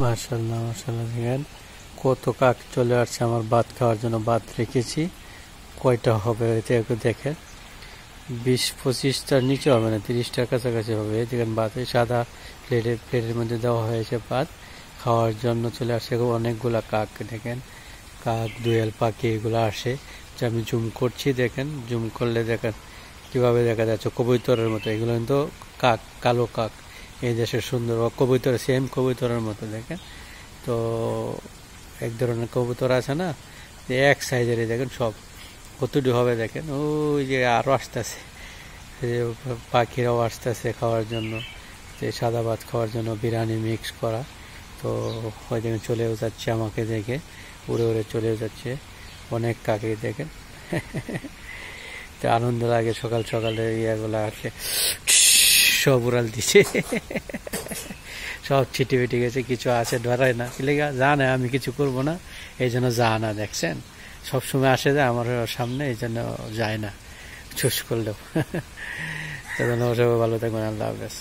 মাশাআল্লাহ মাশাআল্লাহ, দেখেন কত কাক চলে আসছে আমার ভাত খাওয়ার জন্য। ভাত রেখেছি, কয়টা হবে একটু দেখেন, 20-25টার নিচে হবে না, 30টার কাছাকাছি হবে। দেখেন ভাত সাদা প্লেটের মধ্যে দেওয়া হয়েছে ভাত, খাওয়ার জন্য চলে আসছে অনেকগুলা কাক। দেখেন কাক, দোয়েল পাখি এগুলো আসে। যে আমি জুম করছি, দেখেন জুম করলে দেখেন কিভাবে দেখা যাচ্ছে কবুতরের মতো। এগুলো কিন্তু কাক, কালো কাক, এই দেশের সুন্দর কবুতর, সেম কবুতরের মতো। দেখেন তো এক ধরনের কবুতর আছে না, এক সাইজেরই, দেখেন সব কতটুকু হবে দেখেন। ওই যে আরও আসতেছে, পাখিরাও আসতেছে খাওয়ার জন্য, যে সাদা ভাত খাওয়ার জন্য বিরিয়ানি মিক্স করা। তো ওই দেখেন চলেও যাচ্ছে আমাকে দেখে, উড়ে উড়ে চলেও যাচ্ছে অনেক কাকে দেখেন। তো আনন্দ লাগে সকাল সকালে ইয়েগুলো আসে, সব উড়াল দিচ্ছে, সব ছিটে ফিটে গেছে, কিছু আছে ধরায় না, জানে আমি কিছু করব না, এই জন্য যা না। দেখছেন সবসময় আসে যায় আমার সামনে, এই জন্য যায় না চুস করলেও। তখন সবাই ভালো থাকবেন, আল্লাহ হাফেজ।